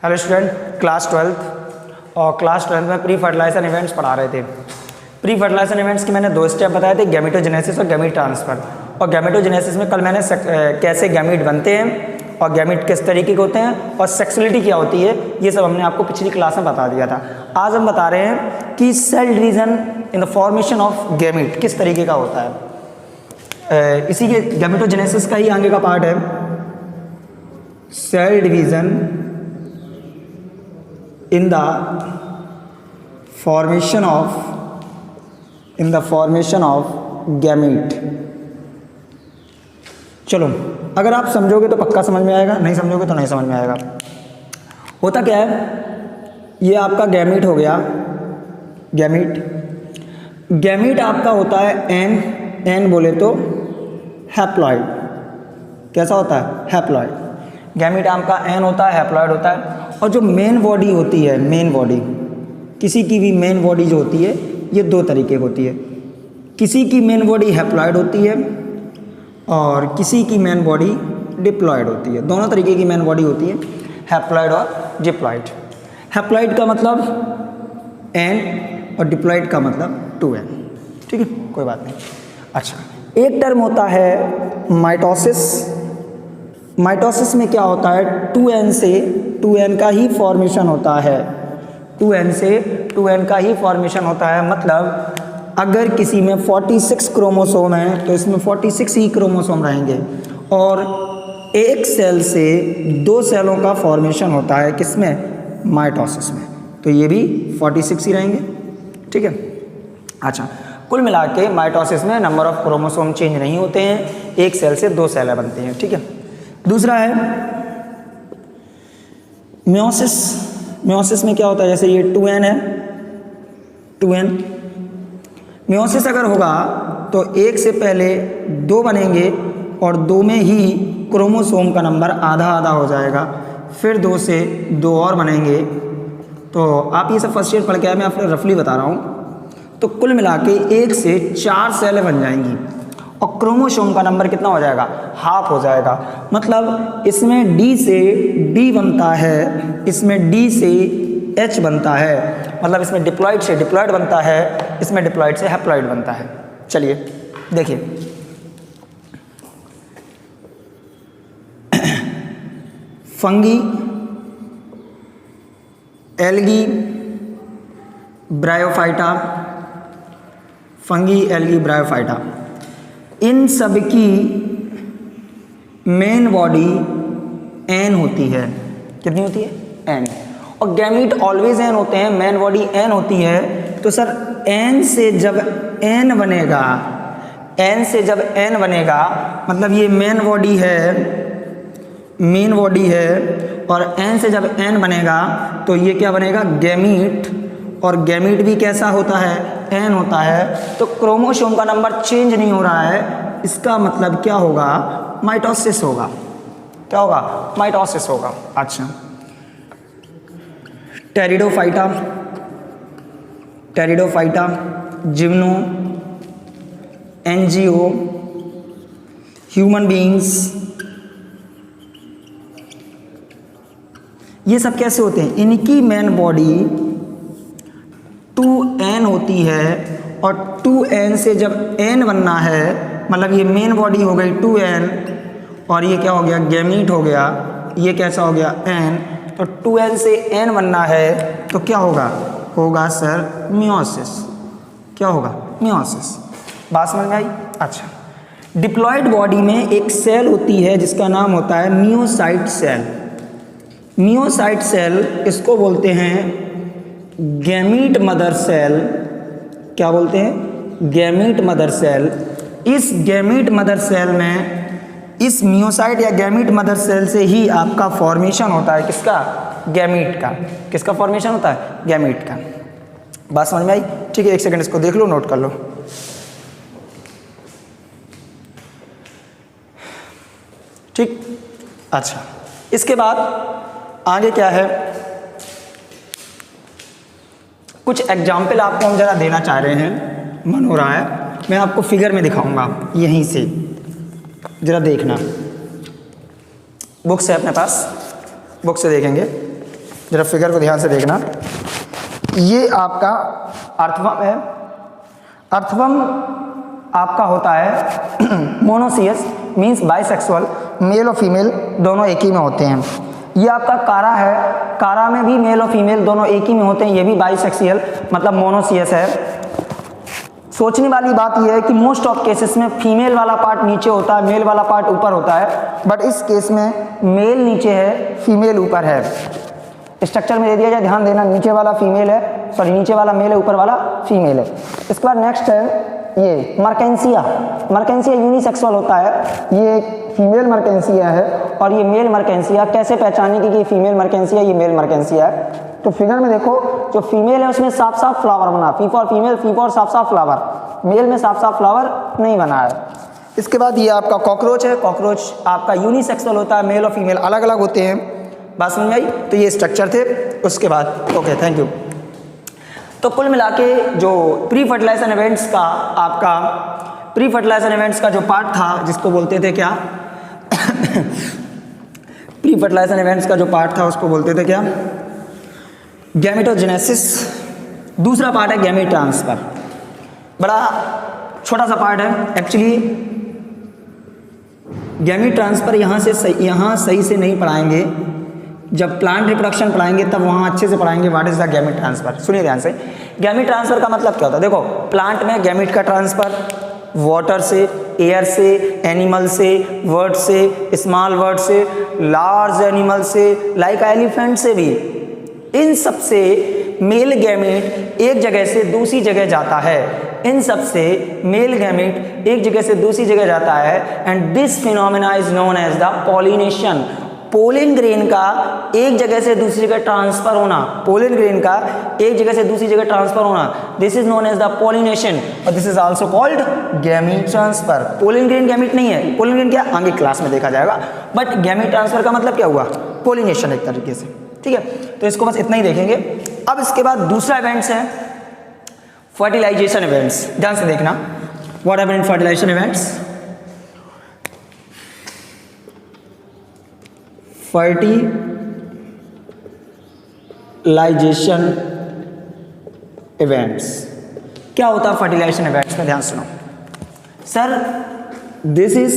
Hello student, class 12 और class 12 में pre fertilisation events पढ़ा रहे थे। प्री फर्टिलाइजेशन इवेंट्स की मैंने 2 स्टेप बताए थे, गैमेटोजेनेसिस और गैमीट ट्रांसफर। और गैमेटोजेनेसिस में कल मैंने कैसे गैमीट बनते हैं और गैमीट किस तरीके के होते हैं और सेक्सुअलिटी क्या होती है, ये सब हमने आपको पिछली क्लास में बता दिया था। आज हम बता रहे हैं कि cell division in the formation of gamete किस तरीके का होता है। इसी के गैमेटोजेनेसिस का ही आगे का पार्ट है cell division in the formation of gamete। चलो, अगर आप समझोगे तो पक्का समझ में आएगा, नहीं समझोगे तो नहीं समझ में आएगा। होता क्या है, ये आपका गैमीट हो गया। गैमीट आपका होता है एन बोले तो हैप्लॉइड। कैसा होता है? हैप्लॉइड। गैमीट आपका एन होता है, हैप्लॉइड होता है। और जो मेन बॉडी होती है, मेन बॉडी, किसी की भी मेन बॉडी जो होती है ये 2 तरीके की होती है। किसी की मेन बॉडी हैप्लॉइड होती है और किसी की मेन बॉडी डिप्लॉइड होती है। दोनों तरीके की मेन बॉडी होती है, हैप्लॉइड और डिप्लॉइड। हैप्लॉइड का मतलब एन और डिप्लॉइड का मतलब 2n। ठीक है, कोई बात नहीं। अच्छा, एक टर्म होता है माइटोसिस। माइटोसिस में क्या होता है, 2n से 2n का ही फॉर्मेशन होता है। 2n से 2n का ही फॉर्मेशन होता है। मतलब अगर किसी में 46 क्रोमोसोम है तो इसमें 46 ही क्रोमोसोम रहेंगे। और एक सेल से 2 सेलों का फॉर्मेशन होता है, किसमें? माइटोसिस में। तो ये भी 46 ही रहेंगे। ठीक है। अच्छा, कुल मिला के माइटोसिस में नंबर ऑफ क्रोमोसोम चेंज नहीं होते हैं, एक सेल से 2 सेलें बनती हैं। ठीक है। दूसरा है मियोसिस। मियोसिस में क्या होता है, जैसे ये 2n है, 2n। मियोसिस अगर होगा तो एक से पहले 2 बनेंगे और 2 में ही क्रोमोसोम का नंबर आधा आधा हो जाएगा। फिर 2 से 2 और बनेंगे। तो आप ये सब फर्स्ट ईयर पढ़ के आए, मैं आपको रफली बता रहा हूँ। तो कुल मिला के 1 से 4 सेलें बन जाएंगी और क्रोमोसोम का नंबर कितना हो जाएगा? हाफ हो जाएगा। मतलब इसमें D से D बनता है, इसमें D से H बनता है। मतलब इसमें डिप्लॉइड से डिप्लॉइड बनता है, इसमें डिप्लॉइड से हैप्लॉइड बनता है। चलिए देखिए, fungi, algae, bryophyta, fungi, algae, bryophyta, इन सब की मेन बॉडी एन होती है। कितनी होती है? एन। और गैमीट ऑलवेज एन होते हैं, मेन बॉडी एन होती है। तो सर एन से जब एन बनेगा, एन से जब एन बनेगा मतलब ये मेन बॉडी है, मेन बॉडी है। और एन से जब एन बनेगा तो ये क्या बनेगा? गैमीट। और गैमीट भी कैसा होता है? एन होता है। तो क्रोमोसोम का नंबर चेंज नहीं हो रहा है, इसका मतलब क्या होगा? माइटोसिस होगा। क्या होगा? माइटोसिस होगा। अच्छा, pteridophyta, pteridophyta, gymno, NGO, human beings, ये सब कैसे होते हैं? इनकी मेन बॉडी 2n होती है और 2n से जब n बनना है मतलब ये मेन बॉडी हो गई 2n और ये क्या हो गया? गैमीट हो गया। ये कैसा हो गया? n। तो 2n से n बनना है तो क्या होगा? होगा सर मियोसिस। क्या होगा? मियोसिस। बात समझ में आई? अच्छा, डिप्लॉइड बॉडी में एक सेल होती है जिसका नाम होता है मियोसाइट सेल। मियोसाइट सेल, इसको बोलते हैं गैमीट मदर सेल। क्या बोलते हैं? Gamete mother cell. इस गैमीट मदर सेल में, इस मियोसाइट या गैमीट मदर सेल से ही आपका फॉर्मेशन होता है। किसका? गैमीट का। किसका फॉर्मेशन होता है? गैमीट का। बात समझ में आई? ठीक है, एक सेकंड इसको देख लो, नोट कर लो। ठीक। अच्छा, इसके बाद आगे क्या है? कुछ एग्जाम्पल आपको हम ज़रा देना चाह रहे हैं, मन हो रहा है। मैं आपको फिगर में दिखाऊंगा यहीं से, ज़रा देखना। बुक्स है अपने पास, बुक से देखेंगे। जरा फिगर को ध्यान से देखना, ये आपका अर्थवम है। अर्थवम आपका होता है मोनोसियस, मीन्स बाइसेक्सुअल, मेल और फीमेल दोनों एक ही में होते हैं। ये आपका कारा है, कारा में भी मेल और फीमेल दोनों एक ही में होते हैं, ये भी बाइसेक्सियल मतलब मोनोसियस है। सोचने वाली बात यह है कि मोस्ट ऑफ केसेस में फीमेल वाला पार्ट नीचे होता है, मेल वाला पार्ट ऊपर होता है, बट इस केस में मेल नीचे है, फीमेल ऊपर है। स्ट्रक्चर में दे दिया जाए, ध्यान देना, नीचे वाला फीमेल है, सॉरी नीचे वाला मेल है, ऊपर वाला फीमेल है। इसके बाद नेक्स्ट है ये मर्केंसिया। मर्केंसिया यूनिसेक्सुअल होता है, ये एक फीमेल मर्केंसिया है और ये मेल मर्केंसिया। कैसे पहचाने कि ये फीमेल मर्केंसिया, ये मेल मर्केंसिया है? तो फिगर में देखो, जो फीमेल है उसमें साफ साफ फ्लावर बना, fee for female, fee for साफ साफ फ्लावर, मेल में साफ साफ फ्लावर नहीं बना है। इसके बाद ये आपका कॉकरोच है। कॉकरोच आपका यूनिसेक्सुअल होता है, मेल और फीमेल अलग अलग होते हैं। बात समझ में आई? तो ये स्ट्रक्चर थे। उसके बाद ओके, थैंक यू। तो कुल मिला के जो प्री फर्टिलाइजेशन इवेंट्स का आपका प्री फर्टिलाइजेशन इवेंट्स का जो पार्ट था, जिसको बोलते थे क्या प्री फर्टिलाइजेशन इवेंट्स का जो पार्ट था उसको बोलते थे क्या? गैमेटोजेनेसिस। दूसरा पार्ट है गैमेट ट्रांसफर। बड़ा छोटा सा पार्ट है एक्चुअली। गैमेट ट्रांसफर यहाँ सही से नहीं पढ़ाएंगे, जब प्लांट रिप्रोडक्शन पढ़ाएंगे तब वहाँ अच्छे से पढ़ाएंगे what is the gamete transfer. सुनिए ध्यान से, गैमेट ट्रांसफर का मतलब क्या होता है? देखो, प्लांट में गैमेट का ट्रांसफर वाटर से, एयर से, एनिमल से, वर्ड से, स्मॉल वर्ड से, लार्ज एनिमल से, लाइक एलिफेंट से भी, इन सब से मेल गैमेट एक जगह से दूसरी जगह जाता है। इन सब से मेल गैमेट एक जगह से दूसरी जगह जाता है and this phenomena is known as the pollination. Pollen grain का एक जगह से दूसरी जगह ट्रांसफर होना, पोलन ग्रेन का एक जगह से दूसरी जगह ट्रांसफर होना, this is known as the pollination और this is also called gamete transfer. Pollen grain gamete नहीं है, पोलन ग्रेन क्या आगे क्लास में देखा जाएगा, बट गैमीट ट्रांसफर का मतलब क्या हुआ? पोलिनेशन एक तरीके से। ठीक है, तो इसको बस इतना ही देखेंगे। अब इसके बाद दूसरा इवेंट्स है फर्टिलाइजेशन इवेंट्स। ध्यान से देखना, what happened in fertilisation events? Fertilisation events क्या होता है? फर्टिलाइजेशन इवेंट्स में ध्यान सुनो sir, this is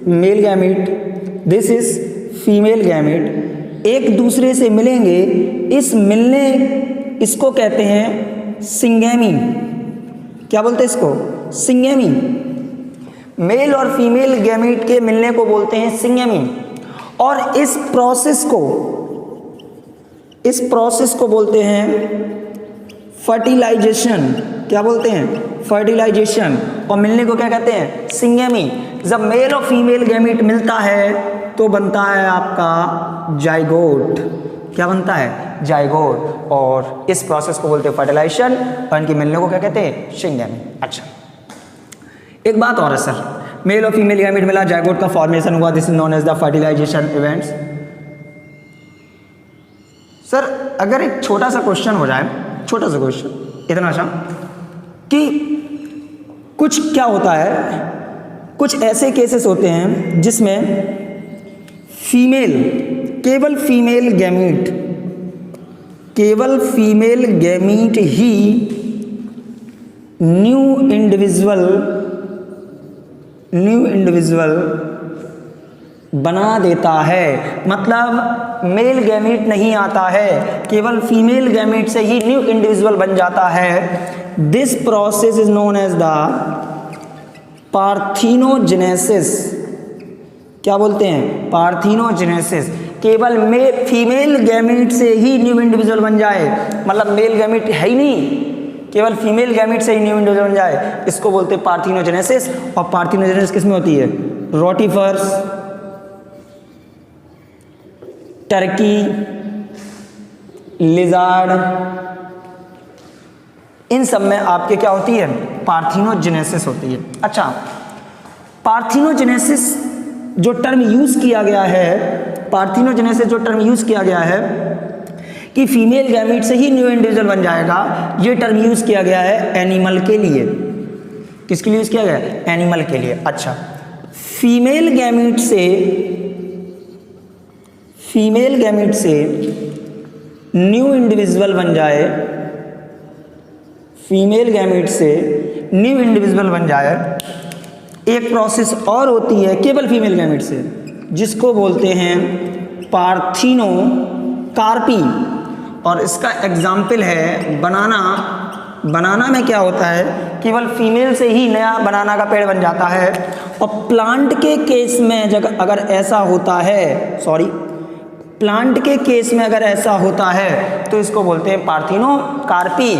male gamete, this is female gamete, एक दूसरे से मिलेंगे, इस मिलने इसको कहते हैं सिंगेमी। क्या बोलते हैं इसको? सिंगेमी। मेल और फीमेल गैमीट के मिलने को बोलते हैं सिंगेमी और इस प्रोसेस को बोलते हैं फर्टिलाइजेशन। क्या बोलते हैं? फर्टिलाइजेशन। और मिलने को क्या कहते हैं? सिंगेमी। जब मेल और फीमेल गैमीट मिलता है तो बनता है आपका जाइगोट। क्या बनता है? जाइगोट। और इस प्रोसेस को बोलते हैं फर्टिलाइजेशन और इनके मिलने को क्या कहते हैं? सिंगेमी। अच्छा, एक बात और है सर, मेल और फीमेल गैमीट मिला, जाइगोट का फॉर्मेशन हुआ, this is known as the fertilisation events. Sir अगर एक छोटा सा क्वेश्चन हो जाए, छोटा सा क्वेश्चन, इतना सा कि कुछ क्या होता है, कुछ ऐसे केसेस होते हैं जिसमें फीमेल, केवल फीमेल गैमीट ही न्यू इंडिविजुअल बना देता है। मतलब मेल गैमीट नहीं आता है, केवल फीमेल गैमीट से ही न्यू इंडिविजुअल बन जाता है। This process is known as the parthenogenesis. क्या बोलते हैं? पार्थिनोजेनेसिस। केवल फीमेल गैमीट से ही न्यू इंडिविजुअल बन जाए, मतलब मेल गैमीट है ही नहीं, केवल फीमेल गैमीट से ही न्यू इंडिविजुअल बन जाए, इसको बोलते हैं पार्थिनोजेनेसिस। और पार्थिनोजेनेसिस किस में होती है? रोटिफर्स, टर्की, लिजार्ड, इन सब में आपके क्या होती है? पार्थिनोजेनेसिस होती है। अच्छा, पार्थिनोजेनेसिस जो टर्म यूज किया गया है, पार्थिनोजेनेसिस जो टर्म यूज किया गया है कि फीमेल गैमीट से ही न्यू इंडिविजुअल बन जाएगा, ये टर्म यूज किया गया है एनिमल के लिए। किसके लिए यूज किया गया? एनिमल के लिए। अच्छा, फीमेल गैमीट से न्यू इंडिविजुअल बन जाए, फीमेल गैमेट से न्यू इंडिविजुअल बन जाए, एक प्रोसेस और होती है केवल फीमेल गैमेट से, जिसको बोलते हैं पार्थिनोकार्पी। और इसका एग्जाम्पल है बनाना। बनाना में क्या होता है, केवल फीमेल से ही नया बनाना का पेड़ बन जाता है। और प्लांट के केस में जब अगर ऐसा होता है, प्लांट के केस में अगर ऐसा होता है तो इसको बोलते हैं parthenocarpy.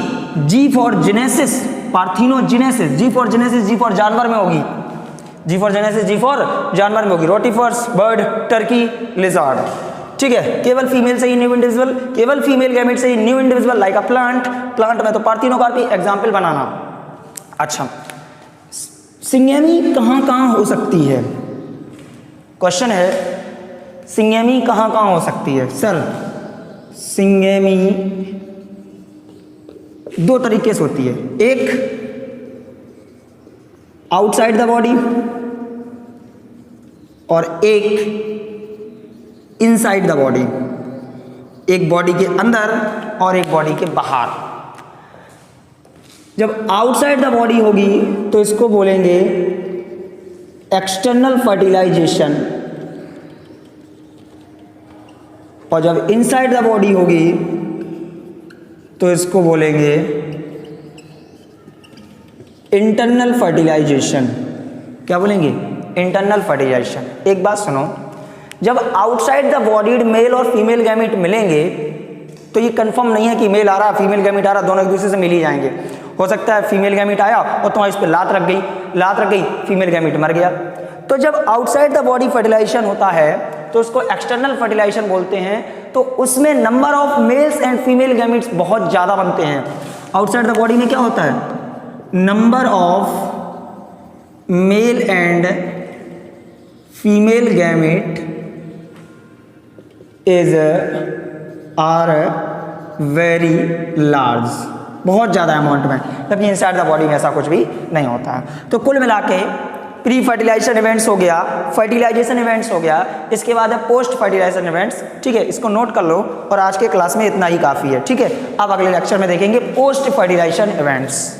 G for genesis, parthenogenesis, G for genesis, G for जानवर में होगी, G for genesis, G for जानवर में होगी, रोटिफर्स, बर्ड, टर्की, लिजार्ड। ठीक है, केवल फीमेल से ही न्यू इंडिविजुअल, केवल फीमेल गैमेट से ही new individual like a plant. Plant में तो पार्थिनोकार्पी, एग्जाम्पल बनाना। अच्छा, सिंगेमी कहाँ कहाँ हो सकती है? क्वेश्चन है, सिंगेमी कहाँ कहाँ हो सकती है? सर, सिंगेमी दो तरीके से होती है, एक आउटसाइड द बॉडी और एक इनसाइड द बॉडी। एक बॉडी के अंदर और एक बॉडी के बाहर। जब आउटसाइड द बॉडी होगी तो इसको बोलेंगे एक्सटर्नल फर्टिलाइजेशन, और जब इनसाइड द बॉडी होगी तो इसको बोलेंगे इंटरनल फर्टिलाइजेशन। क्या बोलेंगे? Internal fertilisation. एक बात सुनो, जब आउटसाइड द बॉडी मेल और फीमेल गैमेट मिलेंगे तो ये कंफर्म नहीं है कि मेल आ रहा फीमेल गैमेट आ रहा, दोनों एक दूसरे से मिल ही जाएंगे। हो सकता है फीमेल गैमेट आया और तुम्हारी इस पर लात रख गई, फीमेल गैमेट मर गया। तो जब आउटसाइड द बॉडी फर्टिलाइजेशन होता है तो उसको एक्सटर्नल फर्टिलाइजेशन बोलते हैं। तो उसमें number of males and female gametes बहुत ज़्यादा बनते हैं। आउटसाइड द बॉडी में क्या होता है? Number of male and female gamete is are very large, बहुत ज़्यादा अमाउंट में, जबकि इनसाइड द बॉडी में ऐसा कुछ भी नहीं होता है। तो कुल मिला के प्री फर्टिलाइजेशन इवेंट्स हो गया, फर्टिलाइजेशन इवेंट्स हो गया, इसके बाद है पोस्ट फर्टिलाइजेशन इवेंट्स। ठीक है, इसको नोट कर लो और आज के क्लास में इतना ही काफ़ी है। ठीक है, अब अगले लेक्चर में देखेंगे पोस्ट फर्टिलाइजेशन इवेंट्स।